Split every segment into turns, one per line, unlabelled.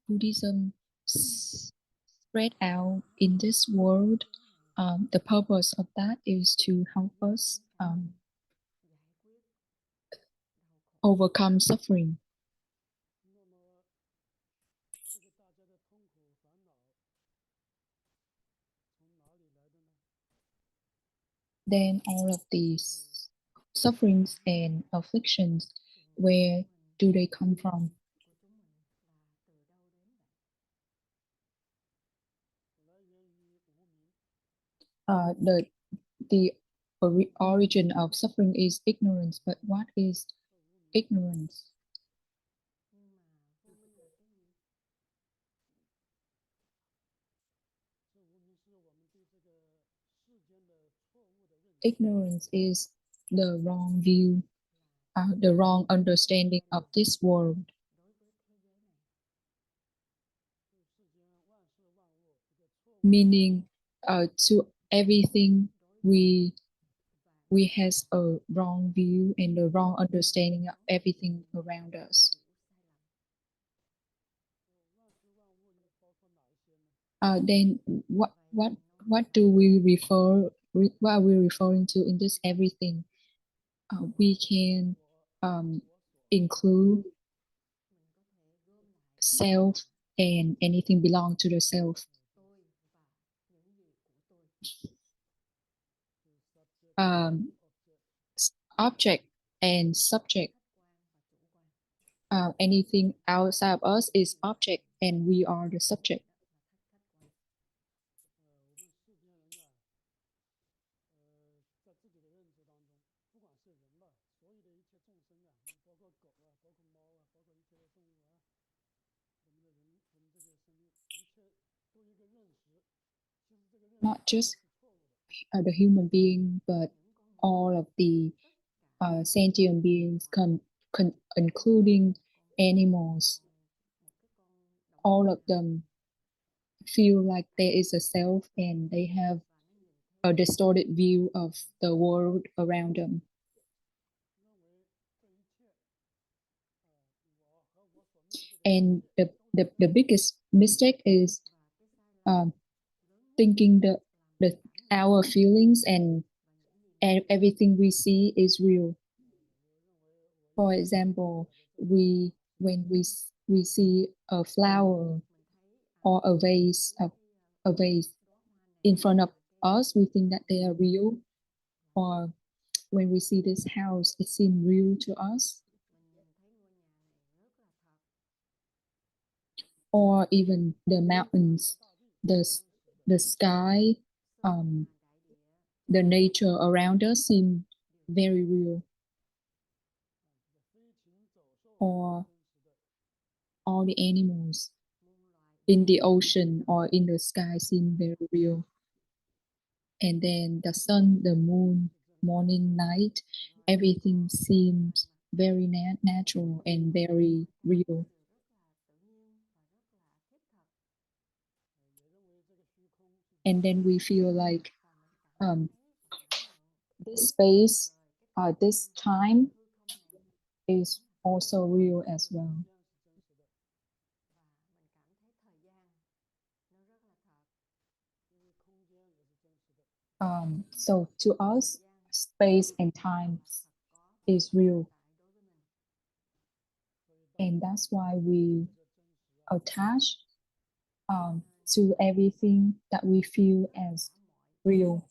Buddhism spread out in this world. The purpose of that is to help us overcome suffering. Then all of these sufferings and afflictions, where do they come from? The origin of suffering is ignorance, but what is ignorance? Ignorance is the wrong view, the wrong understanding of this world. Meaning, to everything we has a wrong view and a wrong understanding of everything around us. Then what do we refer? What are we referring to in this everything? We can include self and anything belong to the self. Object and subject. Anything outside of us is object and we are the subject. Not just the human being, but all of the sentient beings, including animals. All of them feel like there is a self and they have a distorted view of the world around them. And the biggest mistake is thinking the our feelings and everything we see is real. For example, when we see a flower or a vase in front of us, we think that they are real. Or when we see this house, it seems real to us. Or even the mountains, the sky, the nature around us seem very real. Or all the animals in the ocean or in the sky seem very real. And then the sun, the moon, morning, night, everything seems very natural and very real. And then we feel like this space, this time is also real as well. So to us, space and time is real. And that's why we attach to everything that we feel as real.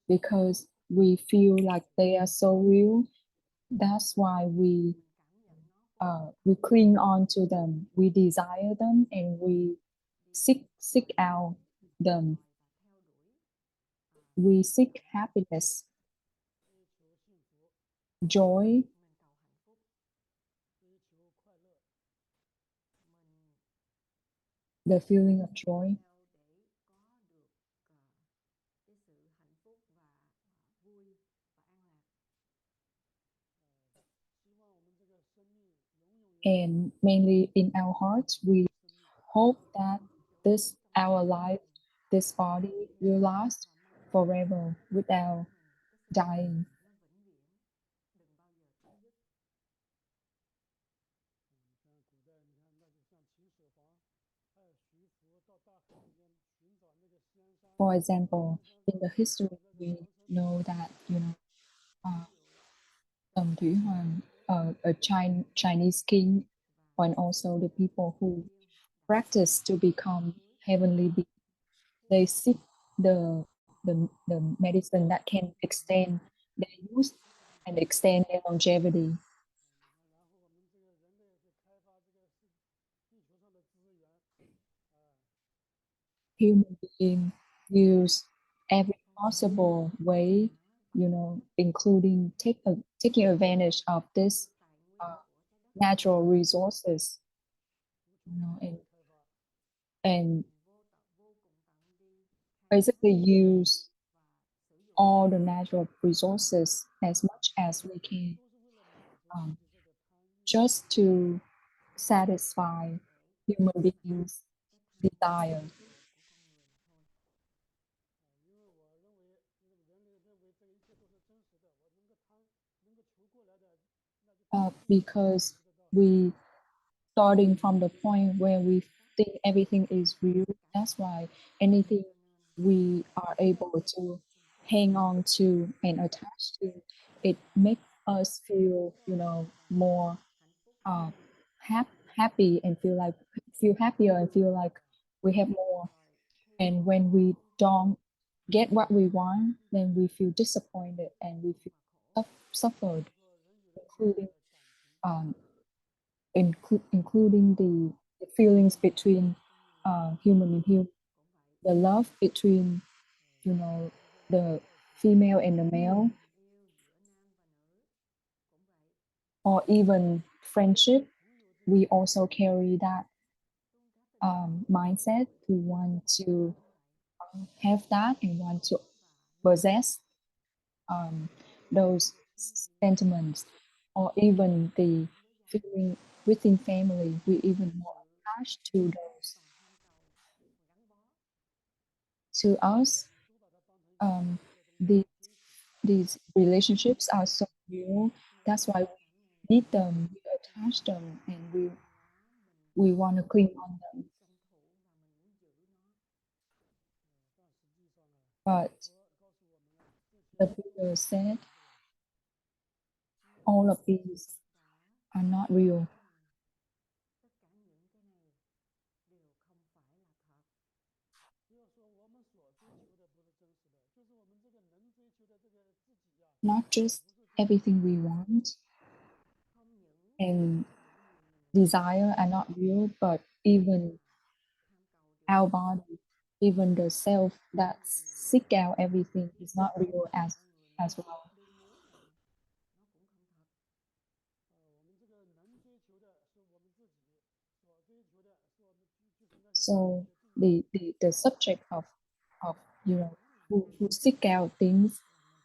Because we feel like they are so real, that's why we cling on to them, we desire them, and we seek out them. We seek happiness, joy, the feeling of joy. And mainly in our hearts, we hope that our life, this body will last forever without dying. For example, in the history, we know that Tầm Thủy Hoàng, a Chinese king, and also the people who practice to become heavenly beings. They seek the medicine that can extend their youth and extend their longevity. Human beings use every possible way, including taking advantage of this natural resources, and basically use all the natural resources as much as we can, just to satisfy human beings' desire. Because we starting from the point where we think everything is real, that's why anything we are able to hang on to and attach to, it makes us feel, more happy and feel happier and feel like we have more. And when we don't get what we want, then we feel disappointed and we feel suffered, including um, including the feelings between human and human, the love between, the female and the male, or even friendship. We also carry that mindset to want to have that and want to possess those sentiments, or even the feeling within family. We even more attached to those. To us, um, the, these relationships are so real. That's why we need them, we attach them, and we want to cling on them. But the Buddha said all of these are not real. Not just everything we want and desire are not real, but even our body, even the self that seek out everything is not real as well. So the subject of who seek out things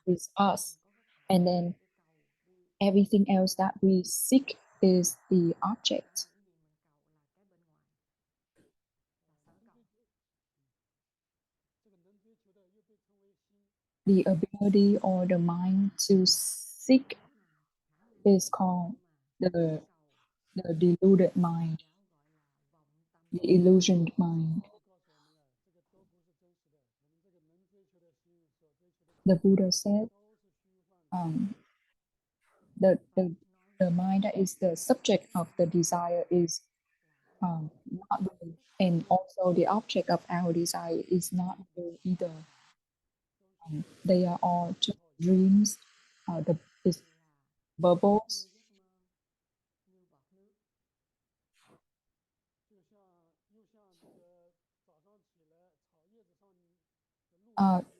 is us, and then everything else that we seek is the object. The ability or the mind to seek is called the deluded mind, the illusioned mind. The Buddha said, the, the the mind that is the subject of the desire is not real, and also the object of our desire is not real either. They are all just dreams, the bubbles.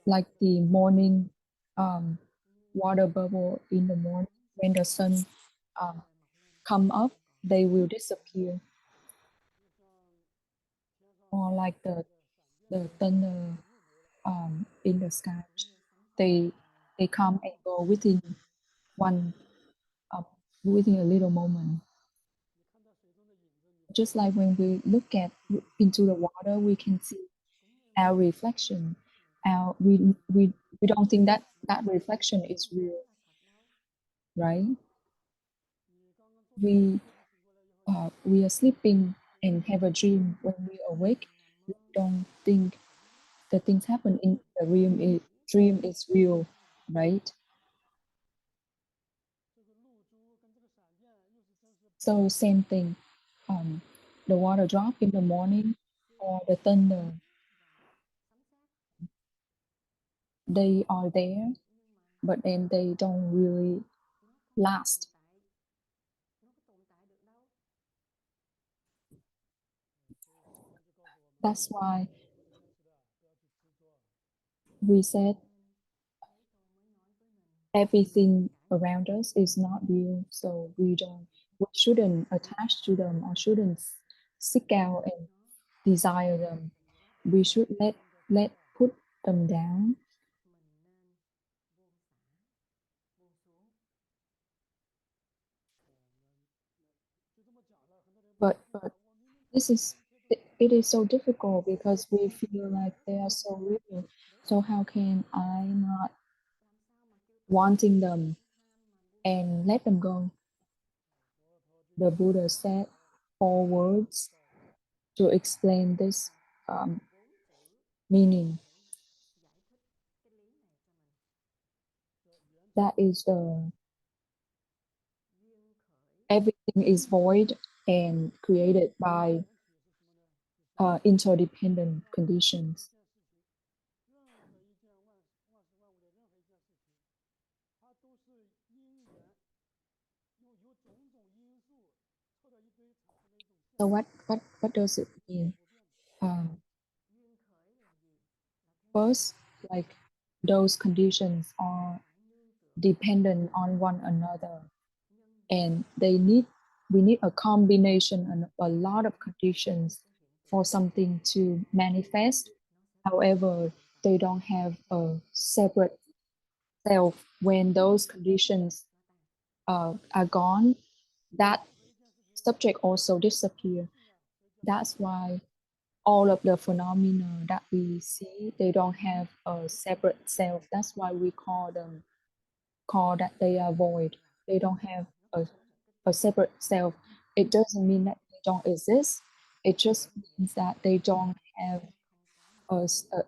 Like the morning water bubble in the morning, when the sun come up, they will disappear. Or like the thunder in the sky, they come and go one uh, within a little moment. Just like when we look into the water, we can see our reflection. We don't think that that reflection is real, right? We we are sleeping and have a dream. When we awake, we don't think the things happen in the dream is real, right? So same thing, the water drop in the morning or the thunder, they are there, but then they don't really last. That's why we said everything around us is not real, so we shouldn't attach to them or shouldn't seek out and desire them. We should let put them down. But this is it is so difficult because we feel like they are so real. So how can I not wanting them and let them go? The Buddha said 4 words to explain this meaning. That is the everything is void and created by interdependent conditions. So what does it mean? First, like those conditions are dependent on one another, and we need a combination and a lot of conditions for something to manifest. However, they don't have a separate self. When those conditions are gone, that subject also disappear. That's why all of the phenomena that we see, they don't have a separate self. That's why we call that they are void. They don't have a separate self. It doesn't mean that they don't exist. It just means that they don't have a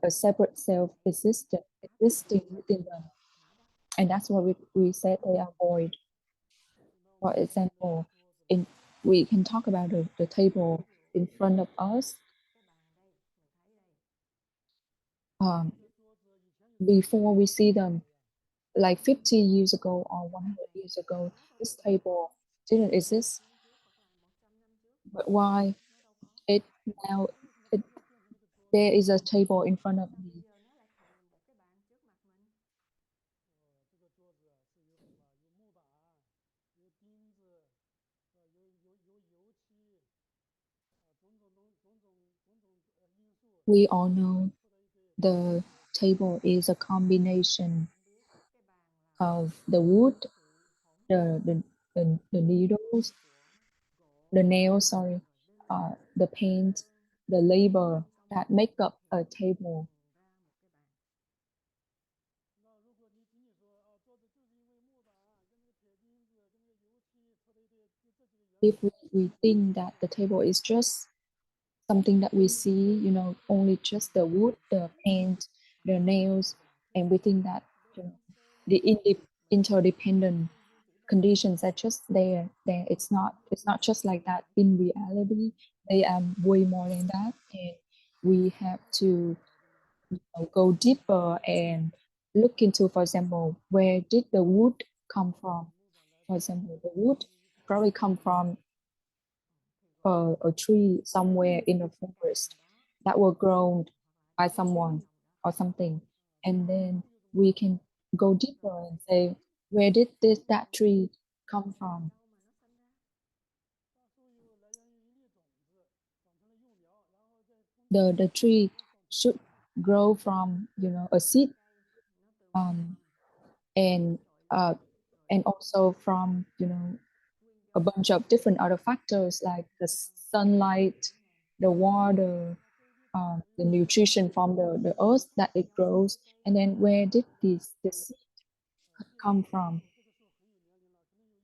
separate self existing within them. And that's why we said they are void. For example, in we can talk about the table in front of us. Before we see them, like 50 years ago or 100 years ago, this table didn't exist. But why it now it, there is a table in front of me? We all know the table is a combination of the wood, the the, the needles, the nails, sorry, the paint, the labor that make up a table. If we think that the table is just something that we see, you know, only just the wood, the paint, the nails, and we think that, you know, the interdependent conditions are just there. There, it's not just like that. In reality, they are way more than that, and we have to, you know, go deeper and look into, for example, where did the wood come from? For example, the wood probably come from a tree somewhere in the forest that were grown by someone or something, and then we can go deeper and say, where did that tree come from? The tree should grow from, you know, a seed, um, and uh, and also from, you know, a bunch of different other factors like the sunlight, the water, the nutrition from the earth that it grows, and then where did this seed come from?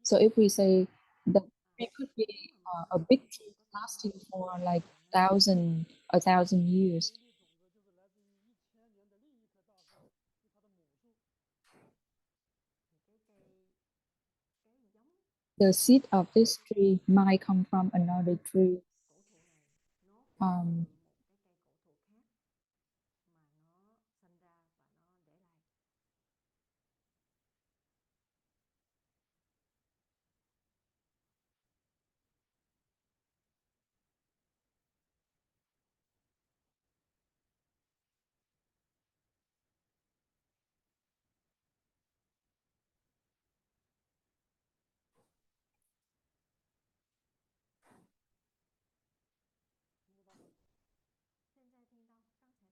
So if we say the tree could be a big tree lasting for like 1,000 years. The seed of this tree might come from another tree.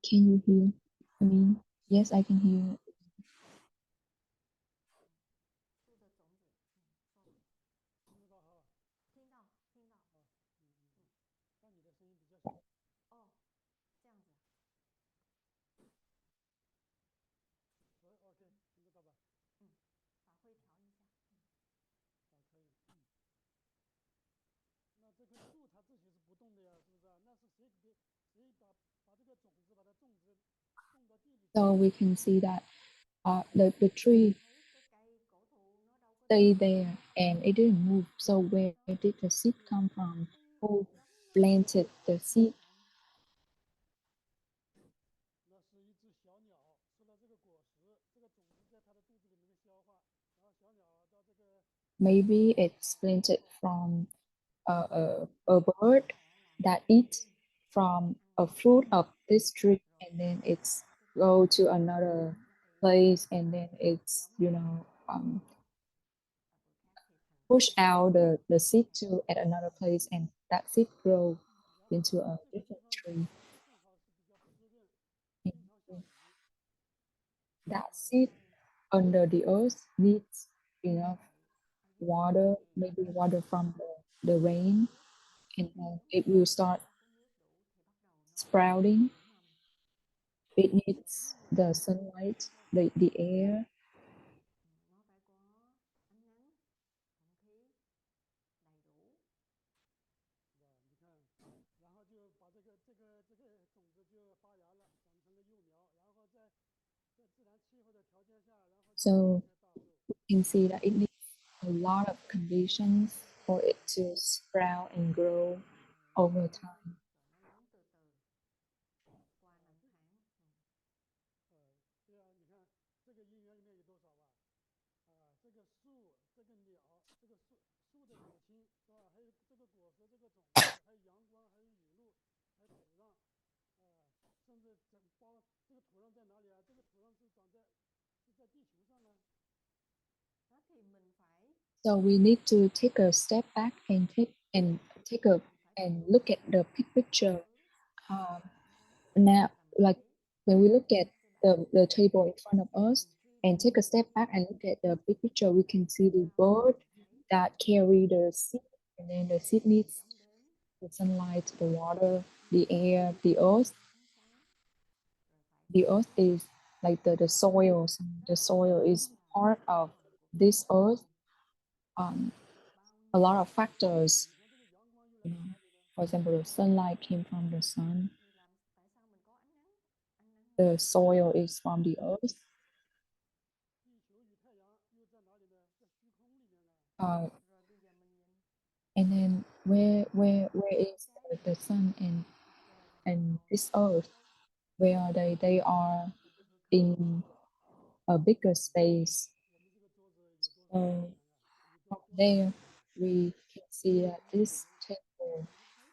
Can you hear? I mean, yes, I can hear. So we can see that the tree stayed there and it didn't move. So where did the seed come from? Who planted the seed? Maybe it's planted from a bird that eats from a fruit of this tree, and then it's go to another place, and then it's push out the seed to at another place, and that seed grow into a different tree. And that seed under the earth needs enough water, maybe water from the rain, and then it will start sprouting. It needs the sunlight, the air. So you can see that it needs a lot of conditions for it to sprout and grow over time. So we need to take a step back and look at the big picture. Now, like when we look at the table in front of us and take a step back and look at the big picture, we can see the bird that carry the seed, and then the seed needs the sunlight, the water, the air, the earth. The earth is like the soil. So the soil is part of this earth. A lot of factors. For example, the sunlight came from the sun. The soil is from the earth. And then where is the sun and this earth? Where are they? They are in a bigger space. So from there, we can see that this temple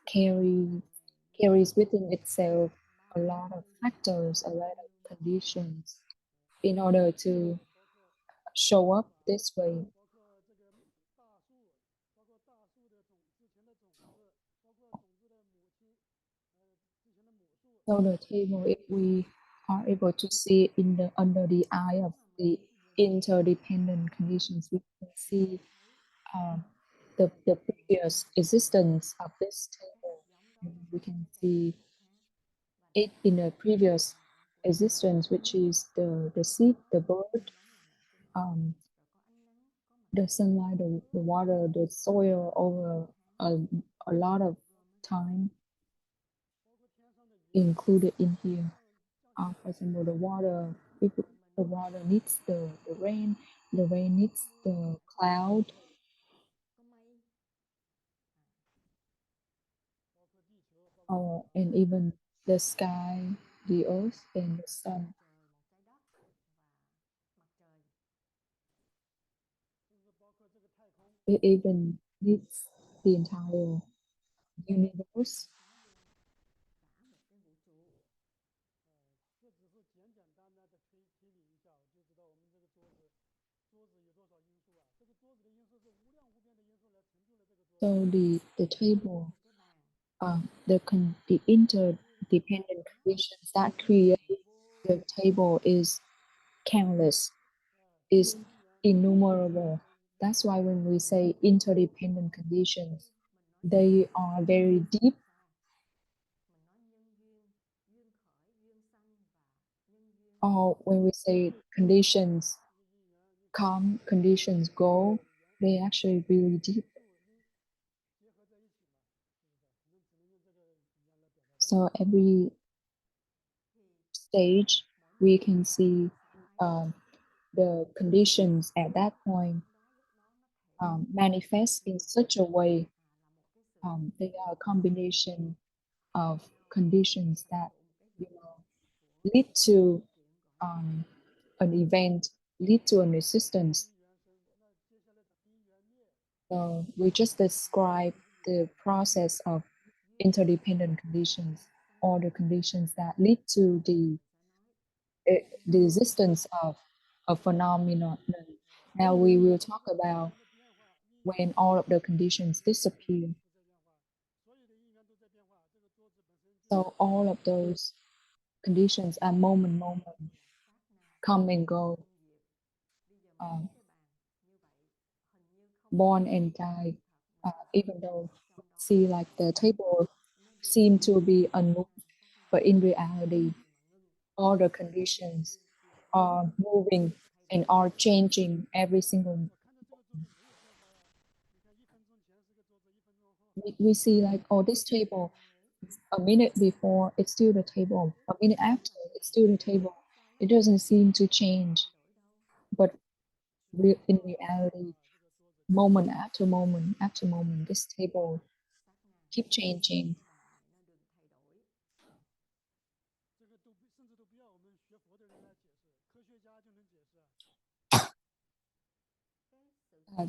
carries within itself a lot of factors, a lot of conditions in order to show up this way. So the table, if we are able to see it in the under the eye of the interdependent conditions, we can see the previous existence of this table. We can see it in a previous existence, which is the seed, the bird, um, the sunlight, the water, the soil over a lot of time. included in here. For example, the water, if the water needs the rain needs the cloud, and even the sky, the earth, and the sun. It even needs the entire universe. So the table, the interdependent conditions that create the table is countless, is innumerable. That's why when we say interdependent conditions, they are very deep. Or when we say conditions come, conditions go, they actually really deep. So every stage we can see the conditions at that point manifest in such a way they are a combination of conditions that lead to an event, lead to an existence. So we just describe the process of interdependent conditions, or the conditions that lead to the existence of a phenomenon. Now we will talk about when all of the conditions disappear. So all of those conditions are moment, come and go, born and die. Even though we see like the table seem to be unmoved, but in reality, all the conditions are moving and are changing every single. We see like, oh, this table, a minute before it's still the table, a minute after it's still the table. It doesn't seem to change, but in reality, moment after moment, this table keep changing.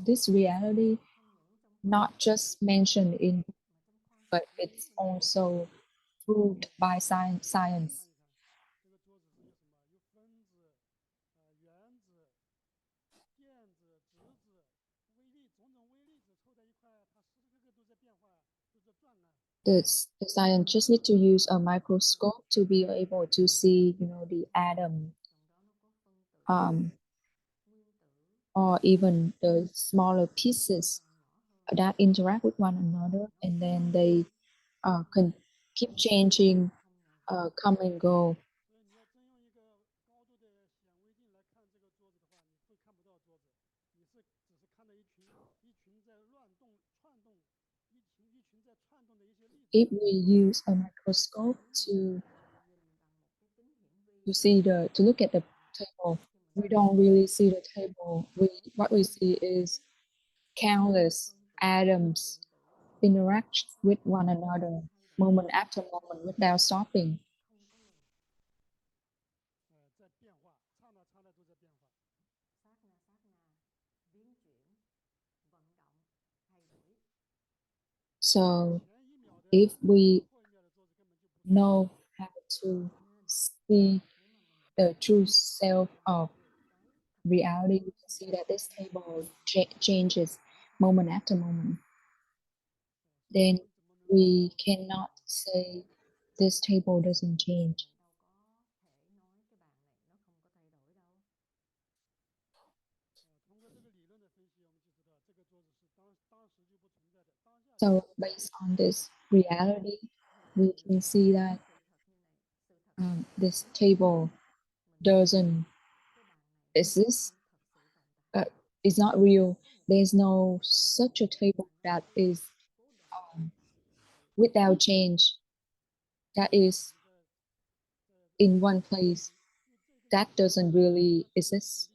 This reality not just mentioned in, but it's also proved by science. The scientists need to use a microscope to be able to see, the atom, or even the smaller pieces that interact with one another, and then they can keep changing, come and go. If we use a microscope to look at the table, we don't really see the table. What we see is countless atoms interact with one another moment after moment without stopping. So if we know how to see the true self of reality, we can see that this table changes moment after moment. Then we cannot say this table doesn't change. So based on this reality, we can see that this table doesn't exist. It's not real. There's no such a table that is without change. That is in one place, that doesn't really exist.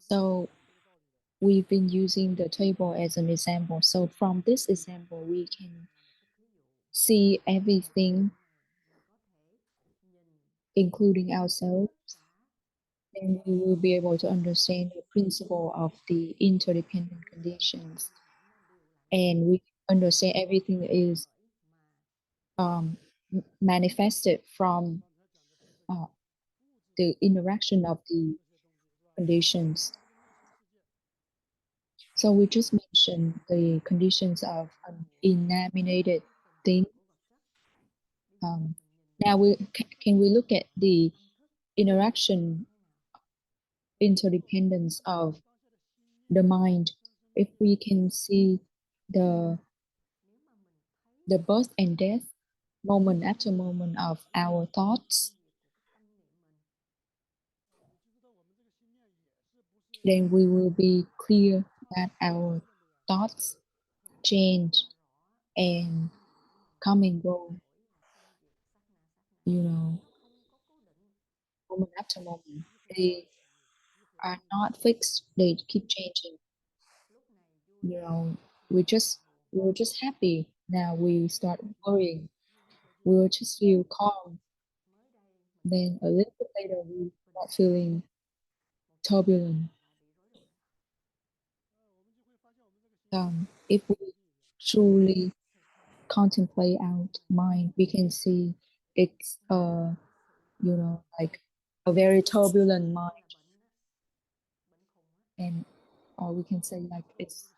So we've been using the table as an example. So from this example, we can see everything, including ourselves, and we will be able to understand the principle of the interdependent conditions. And we understand everything is manifested from the interaction of the conditions. So we just mentioned the conditions of an inanimate thing. Now can we look at the interaction, interdependence of the mind? If we can see the birth and death, moment after moment of our thoughts, then we will be clear that our thoughts change and come and go, moment after moment. They are not fixed, they keep changing. We were just happy. Now we start worrying. We will just feel calm. Then a little bit later, we start feeling turbulent. If we truly contemplate our mind, we can see it's like a very turbulent mind, and or we can say like it's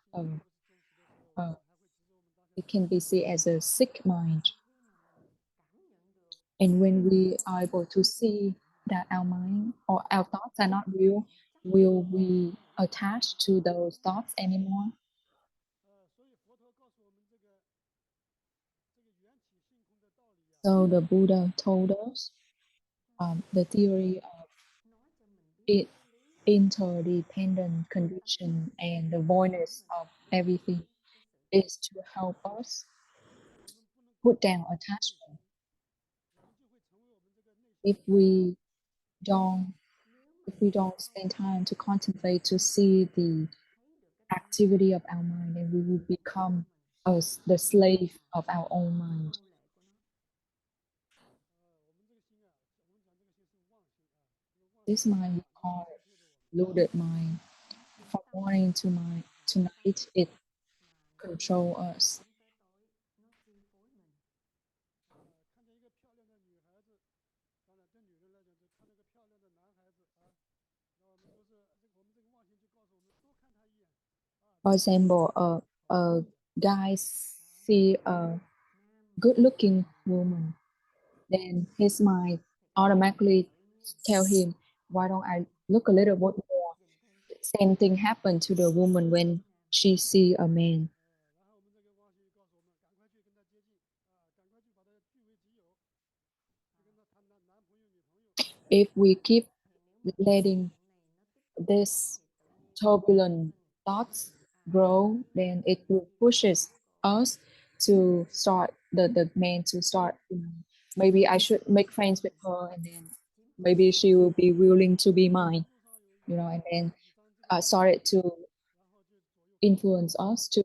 it can be seen as a sick mind. And when we are able to see that our mind or our thoughts are not real, will we attach to those thoughts anymore? So the Buddha told us the theory of interdependent condition and the voidness of everything is to help us put down attachment. If we don't spend time to contemplate, to see the activity of our mind, then we will become the slave of our own mind. This mind we call loaded mind. From morning to night, it control us. For example, a guy see a good-looking woman, then his mind automatically tell him, why don't I look a little bit more? Same thing happened to the woman when she see a man. If we keep letting this turbulent thoughts grow, then it will pushes us to start the man to start, maybe I should make friends with her, and then maybe she will be willing to be mine, and then started to influence us to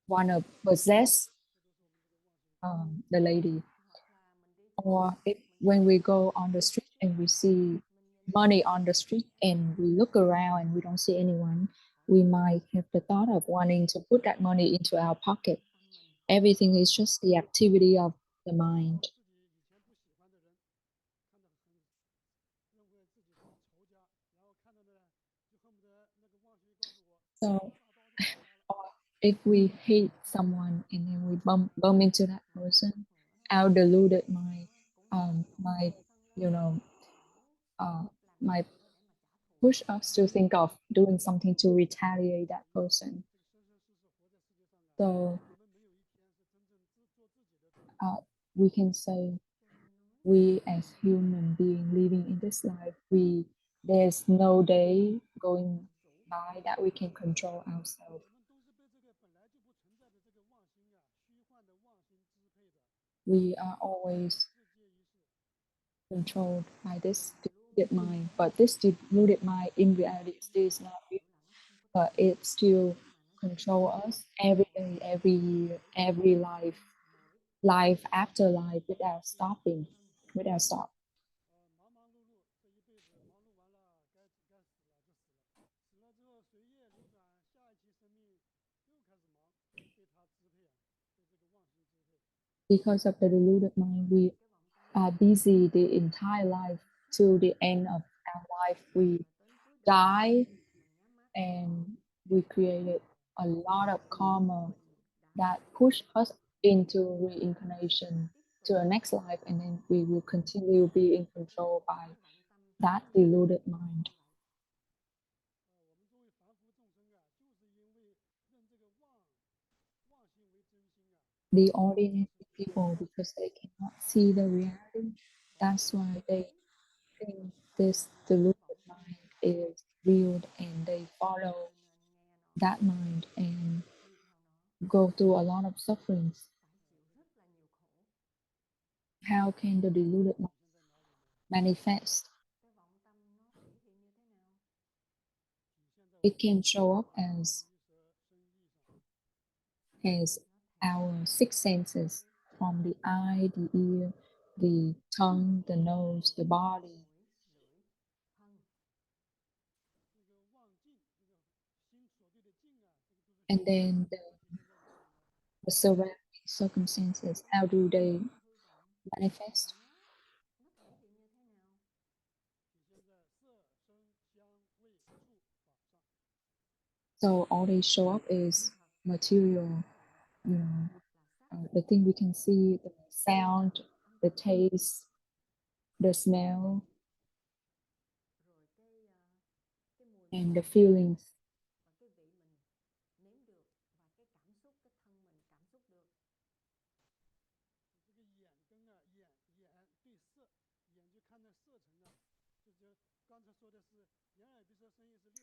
want to possess the lady. Or if when we go on the street and we see money on the street and we look around and we don't see anyone, we might have the thought of wanting to put that money into our pocket. Everything is just the activity of the mind. So if we hate someone and then we bump into that person, our deluded mind might, might push us to think of doing something to retaliate that person. So we can say we as human being living in this life, there's no day going by that we can control ourselves. We are always controlled by this deluded mind, but this deluded mind in reality is not real, but it still control us every day, every year, every life after life without stopping, without stop. Because of the deluded mind, we are busy the entire life till the end of our life. We die and we created a lot of karma that push us into reincarnation to the next life, and then we will continue being controlled by that deluded mind. The ordinary people, because they cannot see the reality, that's why they think this deluded mind is real, and they follow that mind and go through a lot of sufferings. How can the deluded mind manifest? It can show up as our six senses, from the eye, the ear, the tongue, the nose, the body. And then the surrounding circumstances, how do they manifest? So all they show up is material, the thing we can see, the sound, the taste, the smell, and the feelings.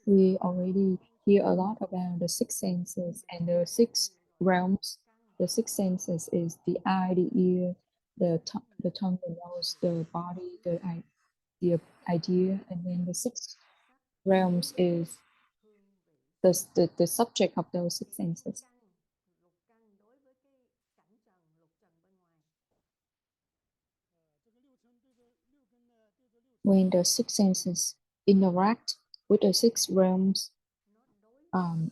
We already hear a lot about the six senses and the six realms. The six senses is the eye, the ear, the tongue, the nose, the body, the idea, and then the six realms is the subject of those six senses. When the six senses interact with the six realms,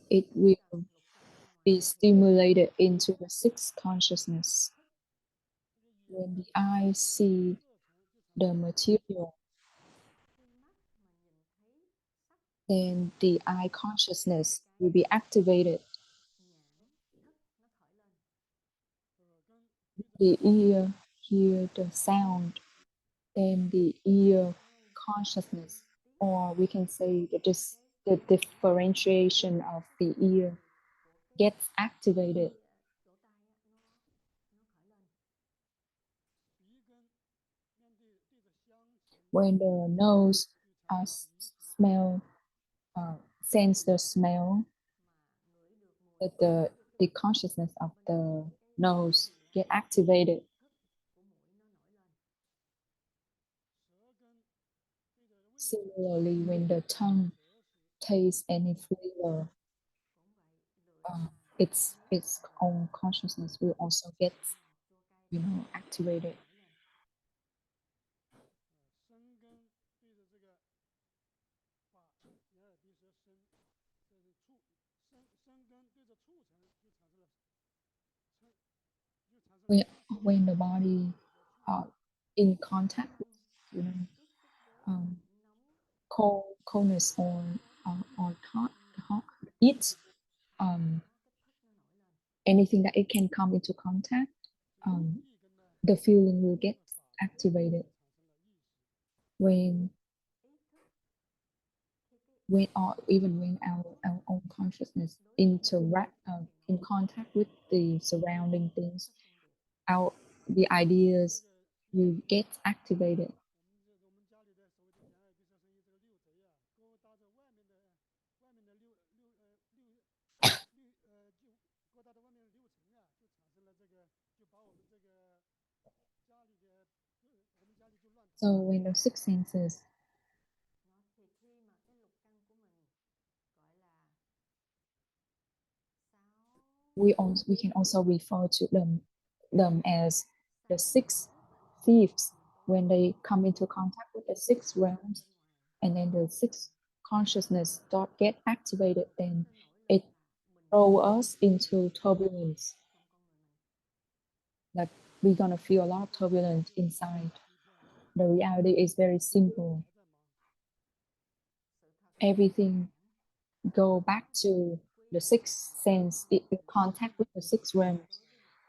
it will be stimulated into the sixth consciousness. When the eye see the material, then the eye consciousness will be activated. The ear hear the sound, then the ear consciousness, or we can say the differentiation of the ear gets activated. When the nose smell, sense the smell, that the consciousness of the nose get activated. Similarly, when the tongue tastes any flavor, its own consciousness will also get activated. When the body in contact with coldness or hot heat, anything that it can come into contact, the feeling will get activated. When or even when our own consciousness interact in contact with the surrounding things, the ideas will get activated. So when the six senses, we can also refer to them as the six thieves when they come into contact with the six realms, and then the six consciousness don't get activated, then it throw us into turbulence. Like we're gonna feel a lot of turbulence inside. The reality is very simple. Everything go back to the sixth sense, in contact with the six realms,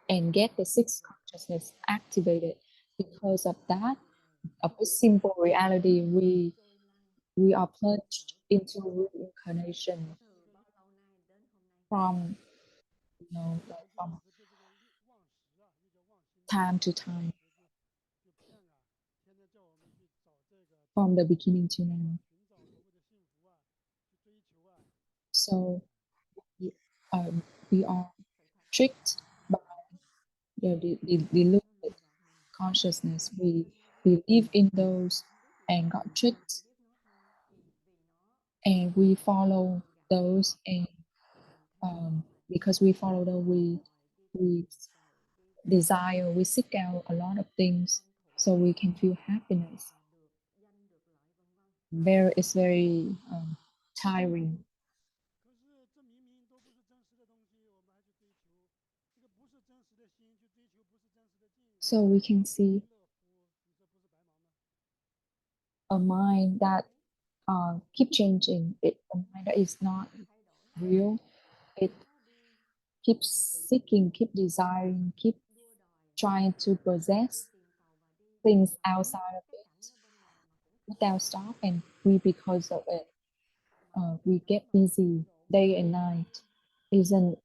and get the sixth consciousness activated. Because of that, of this simple reality, we are plunged into reincarnation from like from time to time, from the beginning to now. So we are tricked by the deluded consciousness. We live in those and got tricked, and we follow those, and because we follow those, we desire, we seek out a lot of things so we can feel happiness. It's very tiring. So we can see a mind that keep changing. A mind that is not real. It keeps seeking, keep desiring, keep trying to possess things outside of it without stop, and because of it, we get busy day and night. Isn't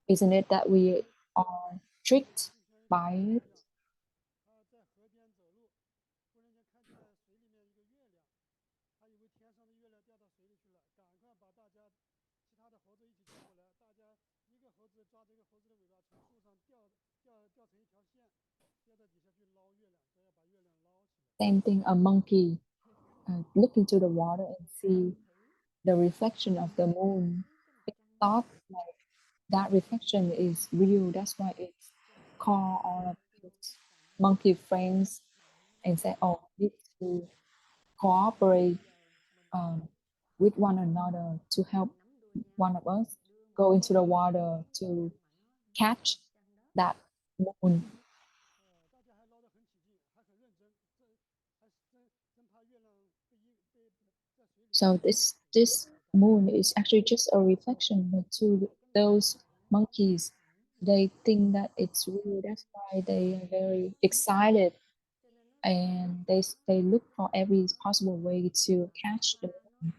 isn't it that we are tricked by it? Same thing, a monkey look into the water and see the reflection of the moon. It thought like that reflection is real. That's why it's call all of its monkey friends and say, "Oh, we need to cooperate um, with one another to help one of us go into the water to catch that moon." So this moon is actually just a reflection, but to those monkeys, they think that it's real. That's why they are very excited, and they look for every possible way to catch the moon.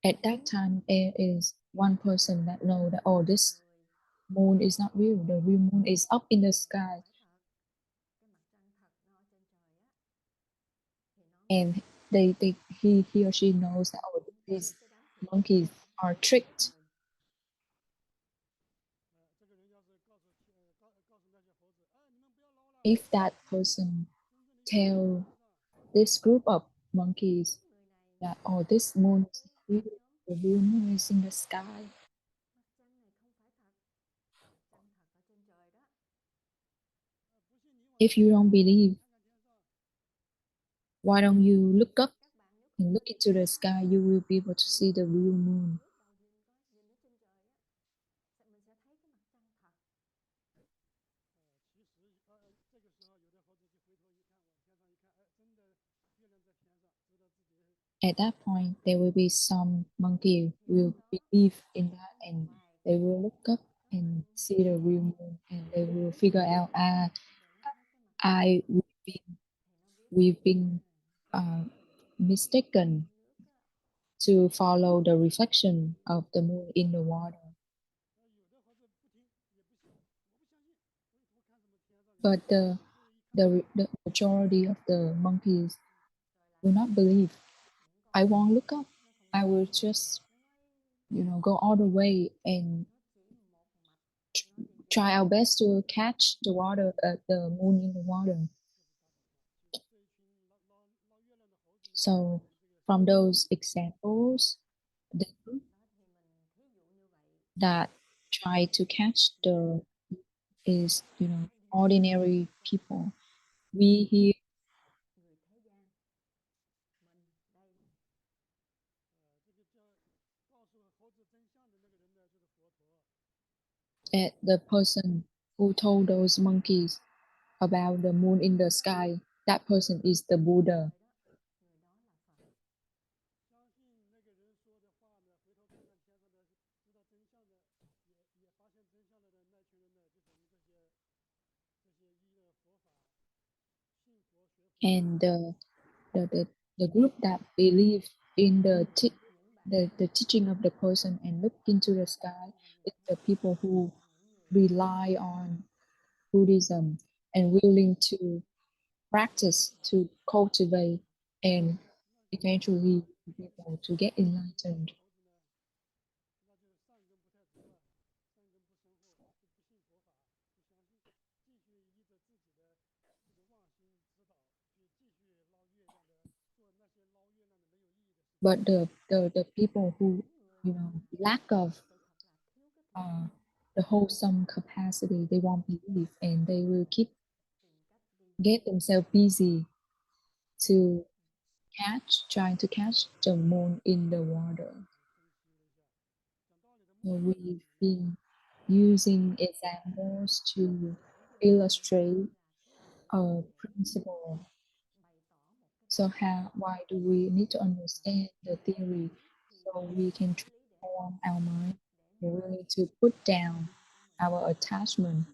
At that time, there is one person that know that, oh, this moon is not real. The real moon is up in the sky, and he or she knows that, oh, these monkeys are tricked. If that person tell this group of monkeys that, oh, this moon is real, the real moon is in the sky, if you don't believe, why don't you look up and look into the sky? You will be able to see the real moon. At that point, there will be some monkey will believe in that, and they will look up and see the real moon, and they will figure out, I we've been uh, mistaken to follow the reflection of the moon in the water. But the majority of the monkeys will not believe. I won't look up. I will just, go all the way and try our best to catch the water, the moon in the water. So from those examples, the group that try to catch the is ordinary people. We hear that the person who told those monkeys about the moon in the sky, that person is the Buddha. And the group that believe in the teaching of the person and look into the sky is the people who rely on Buddhism and willing to practice, to cultivate, and eventually be able to get enlightened. But the people who lack of the wholesome capacity, they won't believe and they will get themselves busy to trying to catch the moon in the water. So we've been using examples to illustrate a principle. So why do we need to understand the theory so we can transform our mind? We need to put down our attachment.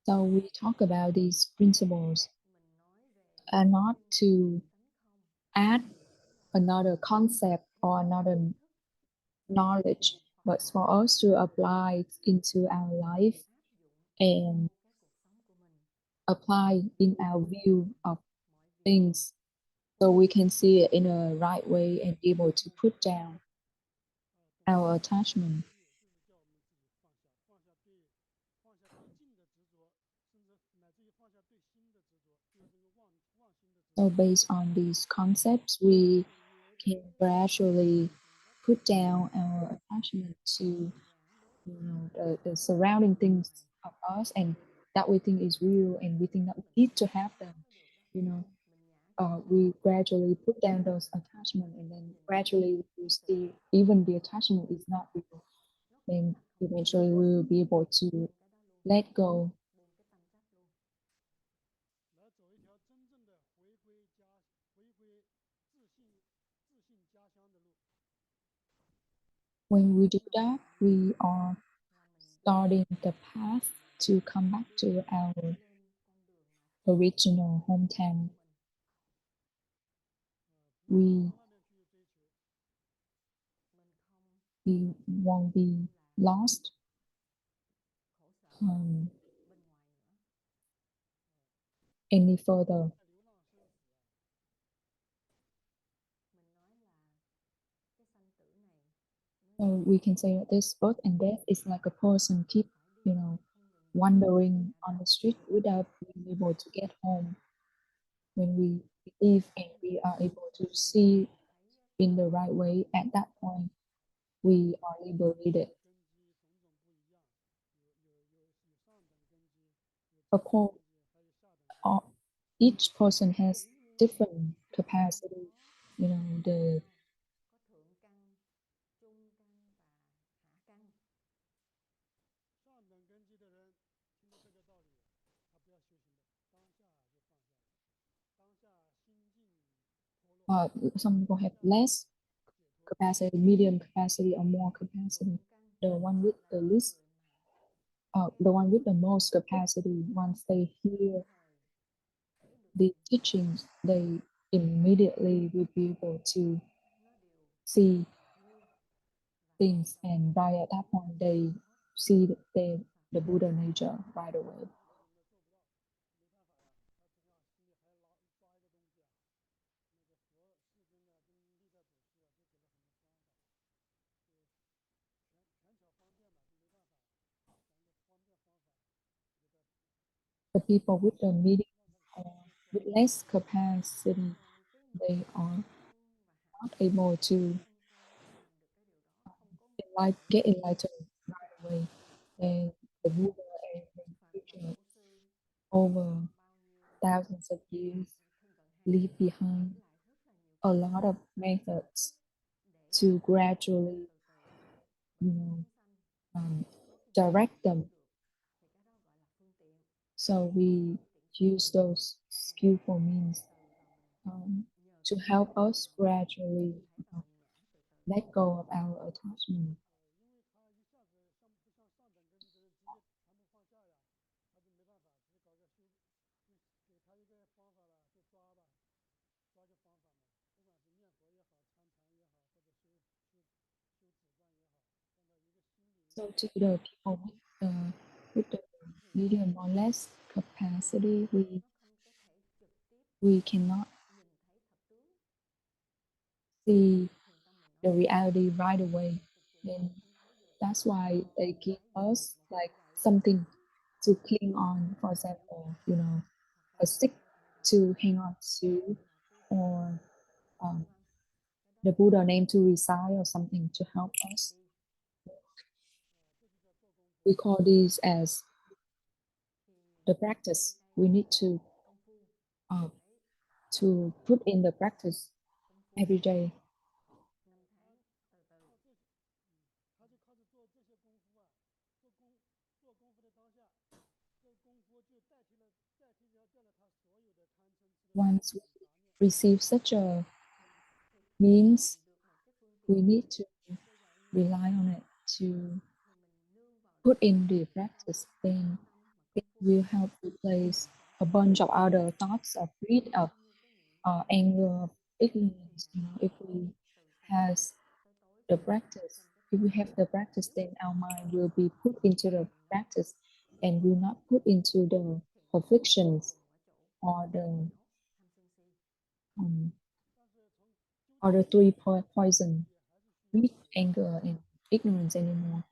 So we talk about these principles and not to add another concept or another knowledge, but for us to apply it into our life and apply in our view of things so we can see it in a right way and be able to put down our attachment. So based on these concepts, we can gradually put down our attachment to the surrounding things of us and that we think is real and we think that we need to have them. You know, we gradually put down those attachments and then gradually we see even the attachment is not real. Then eventually we will be able to let go. When we do that, we are starting the path to come back to our original hometown. We won't be lost any further. So we can say that this birth and death is like a person keep, wandering on the street without being able to get home. When we believe and we are able to see in the right way, at that point, we are liberated. Of course, each person has different capacity. The some people have less capacity, medium capacity, or more capacity. The one with the least, the one with the most capacity, once they hear the teachings, they immediately will be able to see things, and right at that point they see the Buddha nature right away. The people with the medium or with less capacity, they are not able to get enlightened right away. And the Buddha and the future over thousands of years leave behind a lot of methods to gradually, you know, direct them. So we use those skillful means to help us gradually let go of our attachment. So to the people with the medium or less capacity, we cannot see the reality right away. Then that's why they give us like something to cling on. For example, a stick to hang on to, or the Buddha name to recite, or something to help us. We call these as the practice. We need to put in the practice every day. Once we receive such a means, we need to rely on it to put in the practice. Then it will help replace a bunch of other thoughts of greed, of anger, of ignorance. If we has the practice, if we have the practice, then our mind will be put into the practice and will not put into the afflictions or um, the three poison, greed, anger, and ignorance anymore.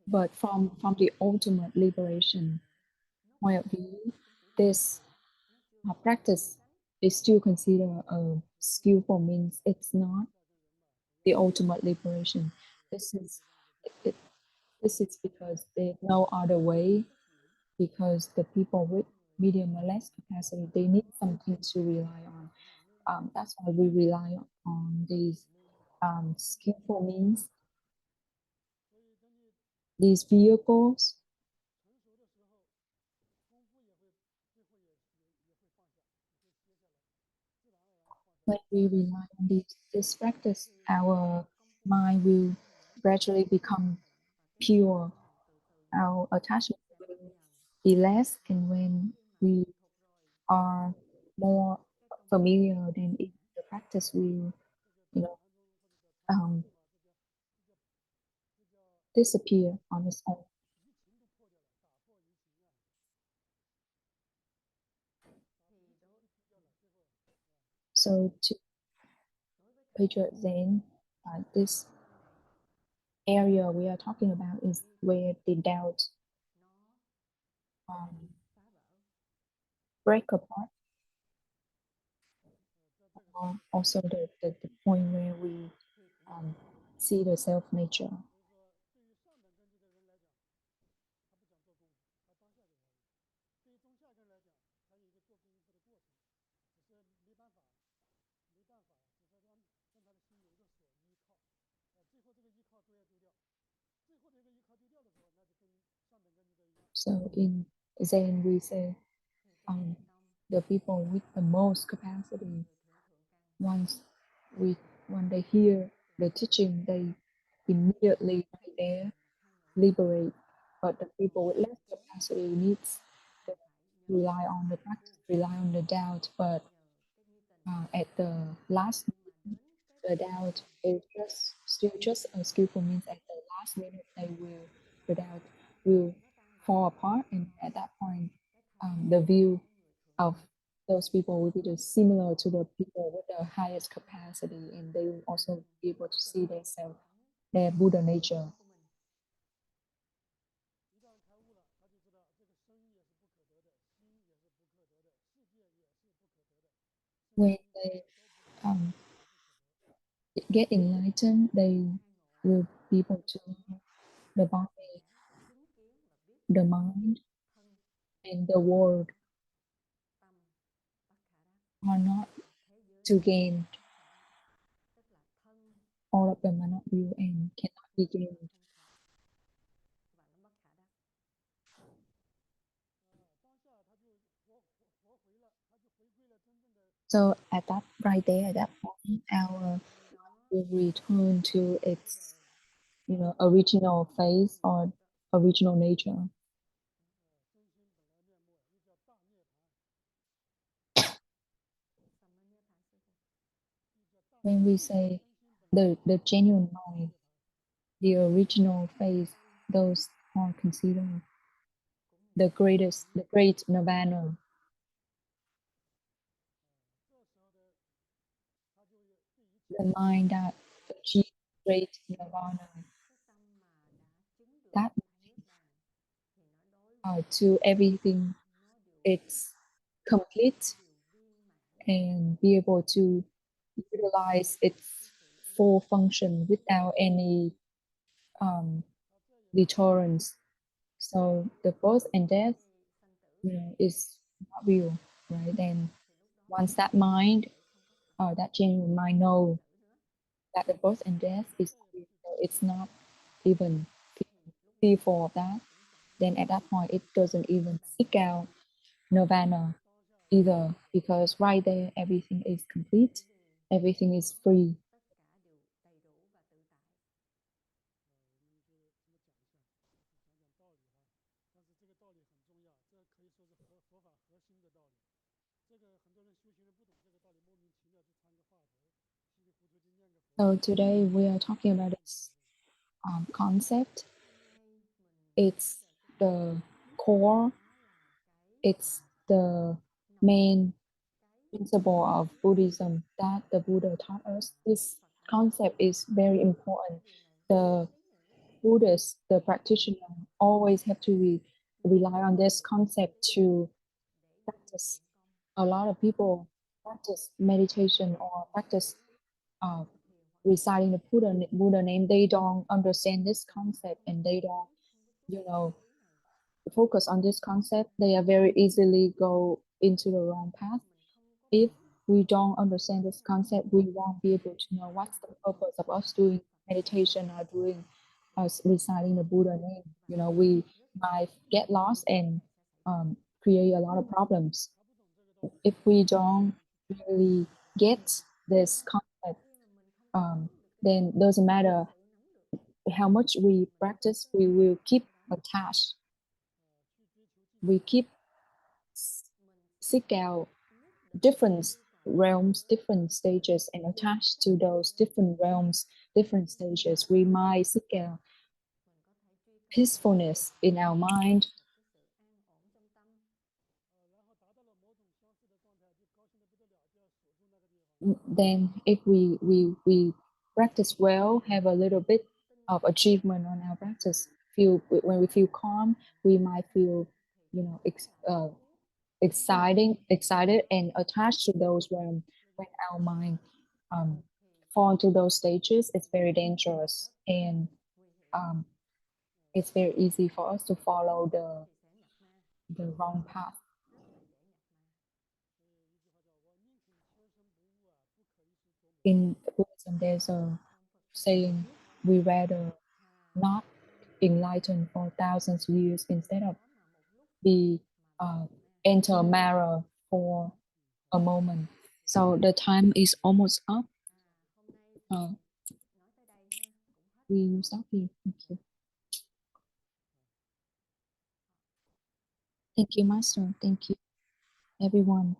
But from the ultimate liberation point of view, this practice is still considered a skillful means. It's not the ultimate liberation. This is it, this is because there's no other way. Because the people with medium or less capacity, they need something to rely on. That's why we rely on these skillful means, these vehicles. When we rely on this practice, our mind will gradually become pure. Our attachment will be less, and when we are more familiar, then the practice will, um, disappear on its own. So to Patriot Zen, this area we are talking about is where the doubt break apart. Also the point where we see the self nature. So in Zen we say the people with the most capacity, once when they hear the teaching, they immediately right there liberate. But the people with less capacity needs to rely on the practice, rely on the doubt. But at the last minute, the doubt is still just a skillful means. At the last minute, the doubt will fall apart, and at that point, the view of those people will be just similar to the people with the highest capacity, and they will also be able to see themselves, their Buddha nature. When they um, get enlightened, they will be able to know the body, the mind, and the world are not to gain. All of them are not real and cannot be gained. So at that right there, at that point, our will return to its, original phase or original nature. When we say the genuine mind, the original phase, those are considered the great nirvana. The mind that achieves great nirvana, that to everything, it's complete and be able to utilize its full function without any deterrence. So the birth and death, is not real, right? And once that mind, that genuine mind know that the birth and death is not real, so it's not even fearful of that, then at that point it doesn't even seek out nirvana either, because right there everything is complete, everything is free. So today we are talking about this concept. It's the core, it's the main principle of Buddhism that the Buddha taught us. This concept is very important. The Buddhists, the practitioner, always have to rely on this concept to practice. A lot of people practice meditation or practice uh, reciting the Buddha name. They don't understand this concept, and they don't, you know, focus on this concept. They are very easily go into the wrong path. If we don't understand this concept, we won't be able to know what's the purpose of us doing meditation or doing us reciting the Buddha name. We might get lost and create a lot of problems if we don't really get this concept. Then doesn't matter how much we practice, we will keep attached. We keep seek out different realms, different stages, and attached to those different realms, different stages. We might seek out peacefulness in our mind. Then if we practice well, have a little bit of achievement on our practice, when we feel calm, we might feel, excited and attached to those when our mind fall into those stages. It's very dangerous, and it's very easy for us to follow the wrong path. In Buddhism, there's a saying, we rather not enlightened for thousands of years instead of be enter Mara for a moment. So the time is almost up. We stop here. Thank you. Thank you, Master. Thank you, everyone.